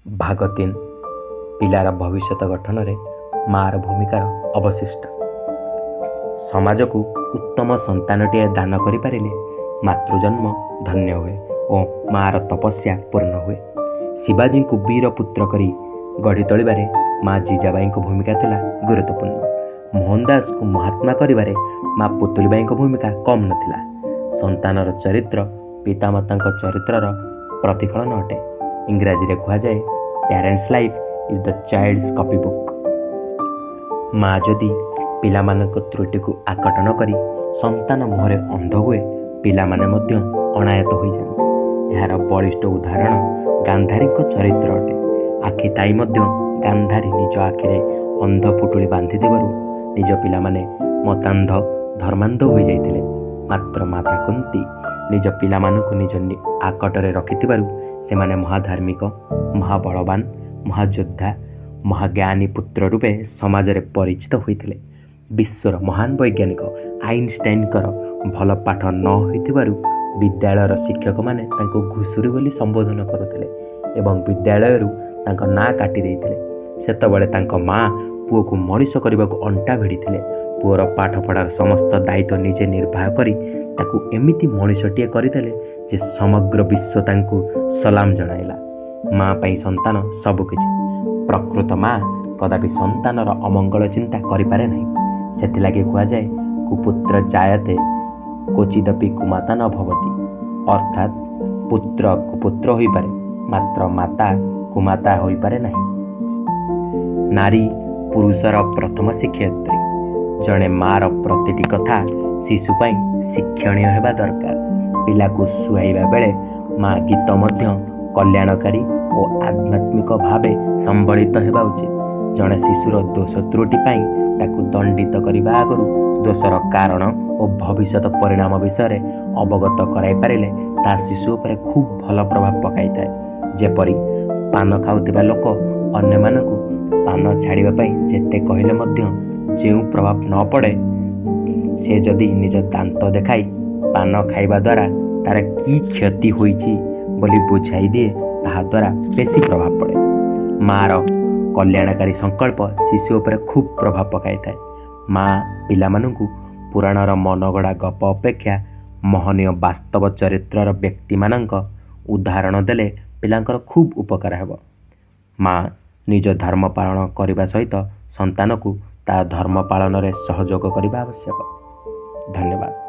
भाग 3 पिलार भविष्य गठन में मार भूमिकार अवशिष्ट। समाज को उत्तम संतानटीए दान करें मातृजन्म धन्य हुए और मार तपस्या पूर्ण हुए। शिवाजी को वीर पुत्र करी गढ़ी तोलिबारे माँ जीजाबाई भूमिका थिला गुरुत्वपूर्ण। मोहनदास को महात्मा करिबारे माँ पुतुलीबाई भूमिका कम नथिला। संतानर चरित्र पितामाता चरित्रर प्रतिफलन अटे। इंग्राजी रे कहा जाए parents life is the child's copy book. माँ जदि पिलामानक त्रुटि को आकट न करी संतान मुहरे अंध हुए पिलामाने मध्य अनायत हो जाए। यार बलिष्ठ उदाहरण गांधारी चरित्र अटे। आखि ताई मध्य गांधारी निज आखिरे अंध पुटुली बांधि देवरु निज पिलामाने मतांध धर्मांध हो जाइतिले। मात्र माता कुंती निज पिलामानकु निज आकटरे रखिथिबारु सेमाने महाधार्मिक महाबलवान महायोद्धा महाज्ञानी पुत्र रूपे समाज रे परिचित होइथिले। विश्वर महान वैज्ञानिक आइनस्टाइनकर भल पाठ न होइथिबारु विद्यालयर शिक्षक माने तांको घुसुरी बोली संबोधन करुथिले एवं विद्यालयरू तांको ना काटी देइथिले। सेतबेले तांको माँ पुओ को मनीष करबाकू अंटा भिड़िथिले। पुओर पाठ पढ़ार समस्त दायित्व निजे निर्वाह करी ताकू एमिति मनीषटीए करदेले जे समग्र विश्व तांको सलाम जणाइला। माँ पाई संतान सबकिछि। प्रकृत माँ कदापि संतानर अमंगल चिंता करिपारे नाही। सेथिलागि कुआ जाए कुपुत्र जायते क्वचिदपि कुमाता न भवति। अर्थात पुत्र कुपुत्र होई पारे मात्र माता कुमाता होई पारे नाही। नारी पुरुषर प्रथम शिक्षयित्री। जड़े मार प्रतिटी कथा शिशु पाई शिक्षणीय हेबा दरकार। पिला को सुहाइबा बेले माँ गीत मध्य कल्याणकारी और आध्यात्मिक भावे संबलित हेबा उचित। जड़े शिशुर दोष त्रुटि पाई ताकू दंडित करने आगु दोषर कारण और भविष्य परिणाम विषय अवगत कराई पारिले ता शिशु उपरे खूब भल प्रभाव पकाई थाए। जेपरी पान खाउथिबा लोक अन्य मानकु पान छाड़िबा पाई जेते कहले मध्य जेउ प्रभाव न पड़े से जदि निज दांत देखाई पान खाइबा द्वारा तार की क्षति होईची बोली बुझाई दिए ताहा द्वारा बेसी प्रभाव पड़े। मार कल्याणकारी संकल्प शिशु उपरे खूब प्रभाव पकाई थाए। माँ पिलामानंकु पुराणर मनगढ़ा गप अपेक्षा महनीय वास्तव चरित्रर व्यक्ति मानक उदाहरण देले पिलांकर खूब उपकार हेब। माँ निज धर्म पालन करने सहित संतान को ता धर्म पालन रे सहयोग करने आवश्यक। धन्यवाद।